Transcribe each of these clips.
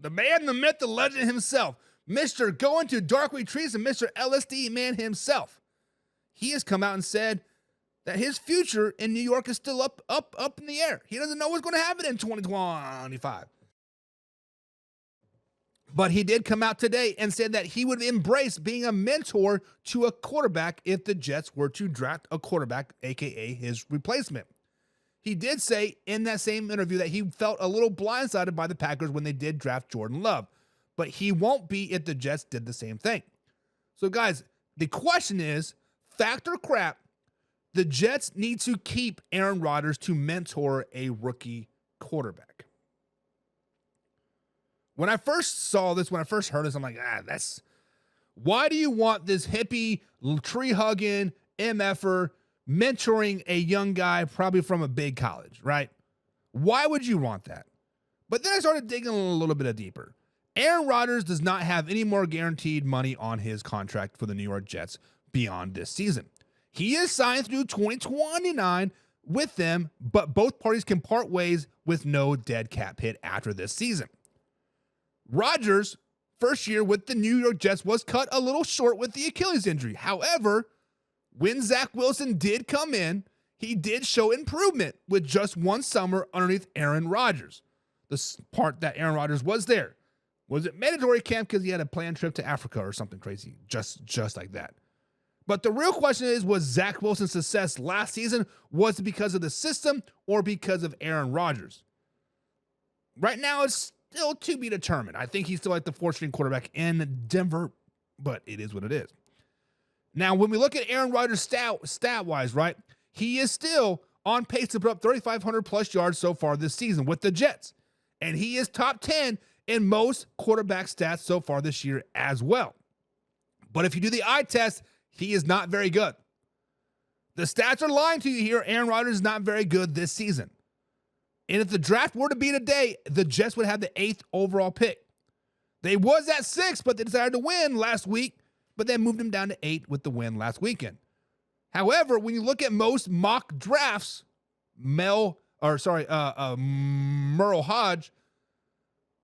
the man, the myth, the legend himself, Mr. Going to Dark Retreats and Mr. LSD man himself. He has come out and said that his future in New York is still up in the air. He doesn't know what's going to happen in 2025. But he did come out today and said that he would embrace being a mentor to a quarterback if the Jets were to draft a quarterback, aka his replacement. He did say in that same interview that he felt a little blindsided by the Packers when they did draft Jordan Love, but he won't be if the Jets did the same thing. So guys, the question is, fact or crap, the Jets need to keep Aaron Rodgers to mentor a rookie quarterback. When I first saw this, when I first heard this, I'm like, why do you want this hippie, tree-hugging, MFer mentoring a young guy probably from a big college, right? Why would you want that? But then I started digging a little bit deeper. Aaron Rodgers does not have any more guaranteed money on his contract for the New York Jets beyond this season. He is signed through 2029 with them, but both parties can part ways with no dead cap hit after this season. Rodgers' first year with the New York Jets was cut a little short with the Achilles injury. However, when Zach Wilson did come in, he did show improvement with just one summer underneath Aaron Rodgers. The part that Aaron Rodgers was there. Was it mandatory camp because he had a planned trip to Africa or something crazy, just like that? But the real question is, was Zach Wilson's success last season, was it because of the system or because of Aaron Rodgers? Right now, it's still to be determined. I think he's still like the fourth-string quarterback in Denver, but it is what it is. Now, when we look at Aaron Rodgers stat-wise, right, he is still on pace to put up 3,500-plus yards so far this season with the Jets. And he is top 10 in most quarterback stats so far this year as well. But if you do the eye test, he is not very good. The stats are lying to you here. Aaron Rodgers is not very good this season. And if the draft were to be today, the Jets would have the 8th overall pick. They was at 6, but they decided to win last week, but they moved him down to 8 with the win last weekend. However, when you look at most mock drafts, Merle Hodge,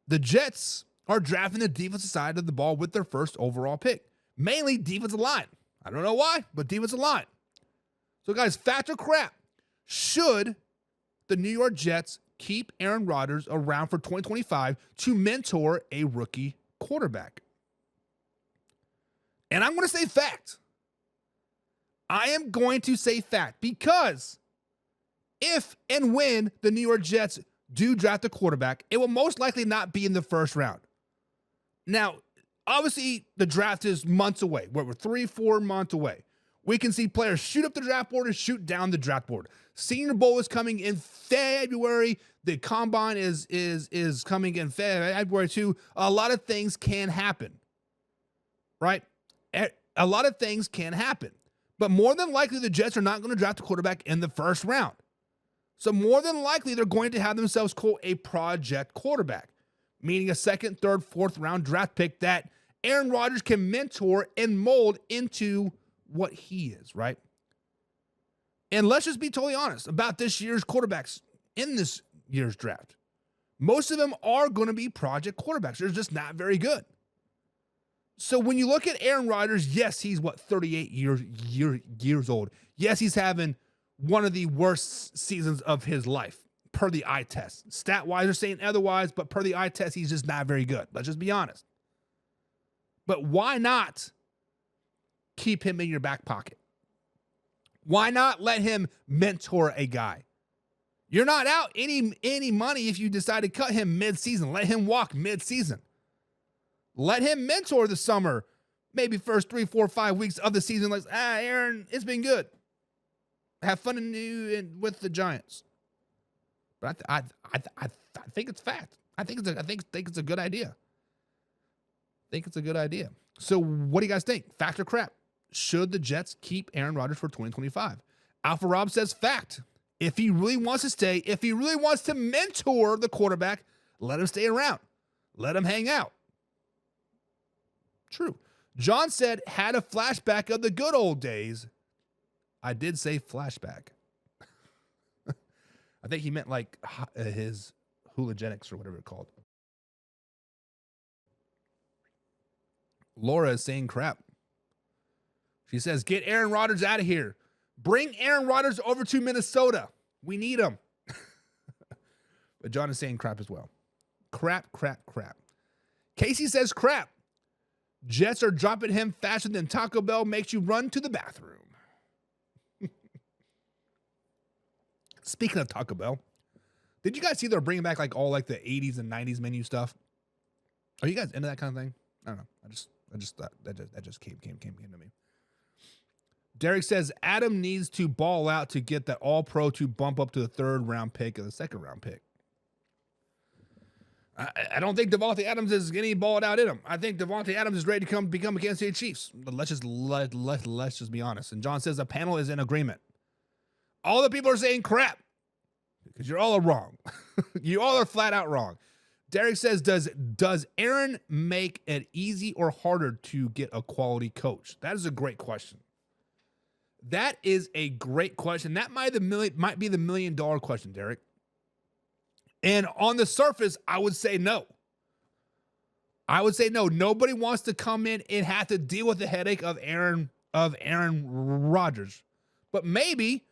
the Jets are drafting the defensive side of the ball with their first overall pick. Mainly defensive line. I don't know why, but defensive line. So guys, fact or crap, should the New York Jets keep Aaron Rodgers around for 2025 to mentor a rookie quarterback? And I'm going to say fact. I am going to say fact because if and when the New York Jets do draft a quarterback, it will most likely not be in the first round. Now, obviously, the draft is months away. We're 3-4 months away. We can see players shoot up the draft board and shoot down the draft board. Senior Bowl is coming in February. The Combine is coming in February too. A lot of things can happen, right? A lot of things can happen. But more than likely, the Jets are not going to draft a quarterback in the first round. So more than likely, they're going to have themselves, quote, a project quarterback, meaning a second, third, fourth round draft pick that Aaron Rodgers can mentor and mold into what he is, right? And let's just be totally honest about this year's quarterbacks in this year's draft. Most of them are going to be project quarterbacks. They're just not very good. So when you look at Aaron Rodgers, yes, he's 38 years old. Yes, he's having one of the worst seasons of his life per the eye test. Stat-wise, they're saying otherwise, but per the eye test, he's just not very good. Let's just be honest. But why not keep him in your back pocket? Why not let him mentor a guy? You're not out any money if you decide to cut him mid-season. Let him walk mid-season. Let him mentor the summer, maybe first 3, 4, 5 weeks of the season. Like, Aaron, it's been good. Have fun with the Giants. But I think it's fact. I think it's a good idea. So what do you guys think? Fact or crap? Should the Jets keep Aaron Rodgers for 2025? Alpha Rob says fact. If he really wants to stay, if he really wants to mentor the quarterback, let him stay around. Let him hang out. True. John said, had a flashback of the good old days. I did say flashback. I think he meant like his hoolagenics or whatever it's called. Laura is saying crap. She says, get Aaron Rodgers out of here. Bring Aaron Rodgers over to Minnesota. We need him. But John is saying crap as well. Crap. Casey says crap. Jets are dropping him faster than Taco Bell makes you run to the bathroom. Speaking of Taco Bell, did you guys see they're bringing back like all like the 80s and 90s menu stuff? Are you guys into that kind of thing? I don't know. I just thought that just came to me. Derek says Adam needs to ball out to get that all-pro to bump up to the 3rd round pick or the 2nd round pick. I don't think Devontae Adams is getting balled out in him. I think Devontae Adams is ready to become a Kansas City Chiefs. But let's just be honest. And John says the panel is in agreement. All the people are saying crap because you're all wrong. You all are flat out wrong. Derek says, does Aaron make it easy or harder to get a quality coach? That is a great question. That is a great question. That might be the $1 million question, Derek. And on the surface, I would say no. Nobody wants to come in and have to deal with the headache of Aaron Rodgers. But maybe,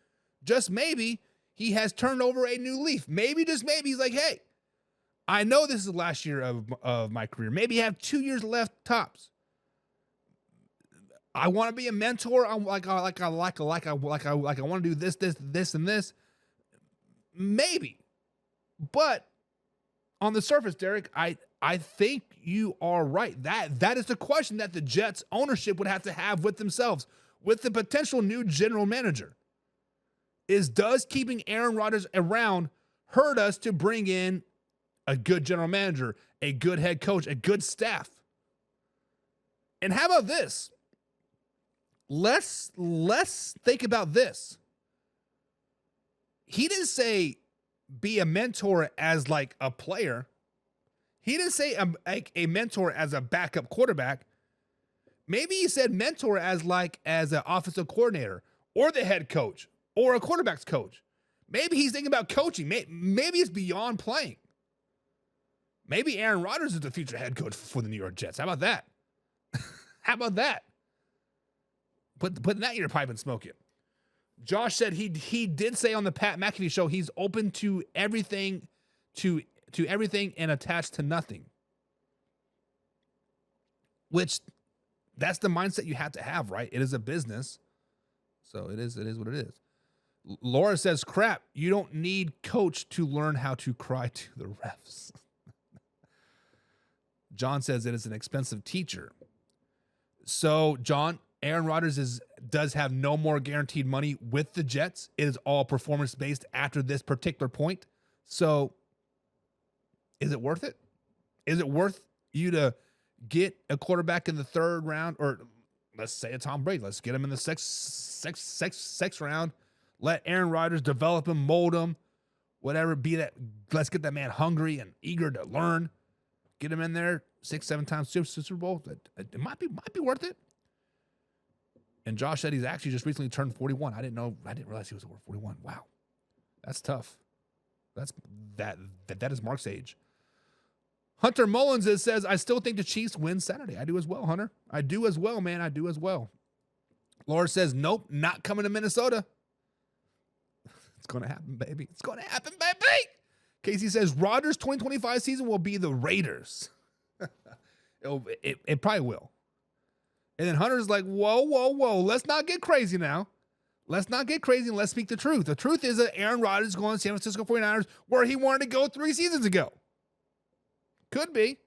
just maybe, he has turned over a new leaf. Maybe, just maybe, he's like, hey, I know this is the last year of my career. Maybe I have 2 years left tops. I want to be a mentor. I want to do this, and this. Maybe. But on the surface, Derek, I think you are right. That is the question that the Jets ownership would have to have with themselves, with the potential new general manager. Does keeping Aaron Rodgers around hurt us to bring in a good general manager, a good head coach, a good staff? And how about this? Let's think about this. He didn't say be a mentor as like a player. He didn't say a mentor as a backup quarterback. Maybe he said mentor as an offensive coordinator or the head coach or a quarterback's coach. Maybe he's thinking about coaching. Maybe it's beyond playing. Maybe Aaron Rodgers is the future head coach for the New York Jets. How about that? How about that? Putting that in your pipe and smoke it. Josh said he did say on the Pat McAfee show he's open to everything, to everything and attached to nothing. Which, that's the mindset you have to have, right? It is a business, so it is what it is. Laura says, "Crap, you don't need coach to learn how to cry to the refs." John says it is an expensive teacher. So, John, Aaron Rodgers does have no more guaranteed money with the Jets. It is all performance-based after this particular point. So, is it worth it? Is it worth you to get a quarterback in the 3rd round, or let's say a Tom Brady? Let's get him in the sixth round. Let Aaron Rodgers develop him, mold him, whatever. Let's get that man hungry and eager to learn. Get him in there 6-7 times Super Bowl. It might be worth it. And Josh said he's actually just recently turned 41. I didn't realize he was over 41. Wow. That's tough. That is Mark's age. Hunter Mullins says, I still think the Chiefs win Saturday. I do as well, Hunter. I do as well, man. I do as well. Laura says, nope, not coming to Minnesota. It's going to happen, baby. It's going to happen, baby. Casey says, Rodgers' 2025 season will be the Raiders. It probably will. And then Hunter's like, whoa. Let's not get crazy now. Let's not get crazy and let's speak the truth. The truth is that Aaron Rodgers is going to San Francisco 49ers where he wanted to go 3 seasons ago. Could be.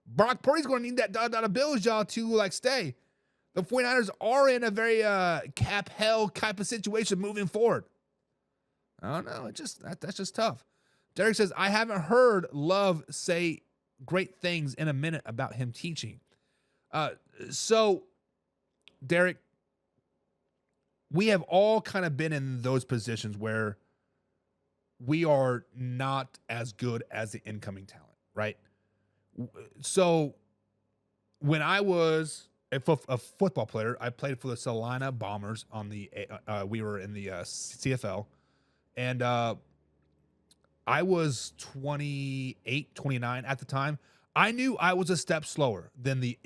Brock Purdy's going to need that dollar bills, y'all, to stay. The 49ers are in a very cap hell type of situation moving forward. I don't know. That's just tough. Derek says, I haven't heard Love say great things in a minute about him teaching. So, Derek, we have all kind of been in those positions where we are not as good as the incoming talent, right? So, when I was a football player, I played for the Salina Bombers on we were in the CFL, and I was 28, 29 at the time. I knew I was a step slower than the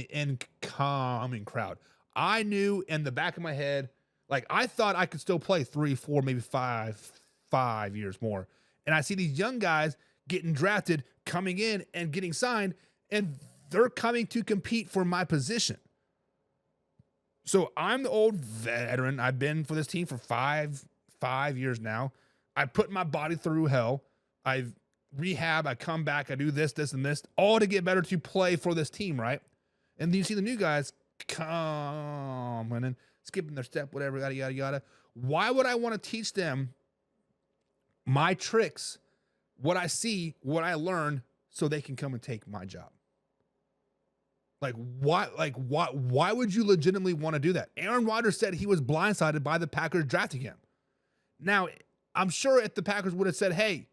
incoming crowd. I knew in the back of my head, like I thought I could still play 3, 4, maybe 5 years more. And I see these young guys getting drafted, coming in and getting signed, and they're coming to compete for my position. So I'm the old veteran. I've been for this team for five years now. I put my body through hell. I've rehab. I come back. I do this, and this, all to get better to play for this team, right? And then you see the new guys coming and skipping their step, whatever, yada, yada, yada. Why would I want to teach them my tricks, what I see, what I learn, so they can come and take my job? Why would you legitimately want to do that? Aaron Rodgers said he was blindsided by the Packers drafting him. Now, I'm sure if the Packers would have said, hey,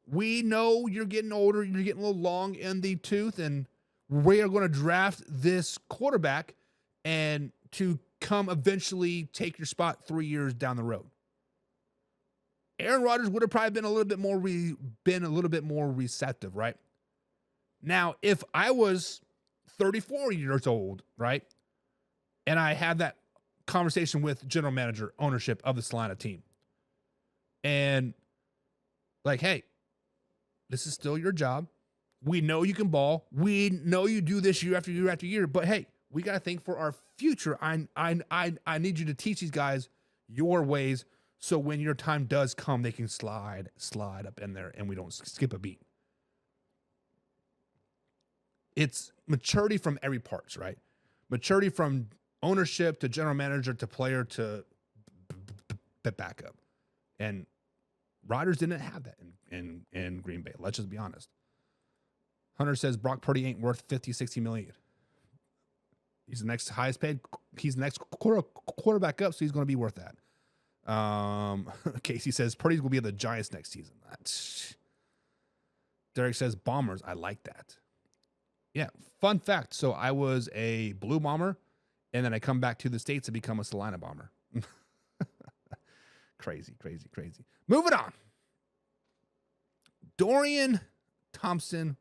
we know you're getting older, you're getting a little long in the tooth, and we are going to draft this quarterback and to come eventually take your spot 3 years down the road. Aaron Rodgers would have probably been a little bit more receptive, right? Now, if I was 34 years old, right, and I had that conversation with general manager, ownership of the Salina team, and like, hey, this is still your job. We know you can ball. We know you do this year after year after year. But hey, we got to think for our future. I need you to teach these guys your ways, so when your time does come, they can slide up in there, and we don't skip a beat. It's maturity from every parts, right? Maturity from ownership to general manager to player to backup. And Rodgers didn't have that in Green Bay. Let's just be honest. Hunter says Brock Purdy ain't worth 50, 60 million. He's the next highest paid. He's the next quarterback up, so he's going to be worth that. Casey says Purdy's going to be at the Giants next season. Derek says Bombers. I like that. Yeah, fun fact. So I was a Blue Bomber, and then I come back to the States to become a Salina Bomber. Crazy. Moving on. Dorian Thompson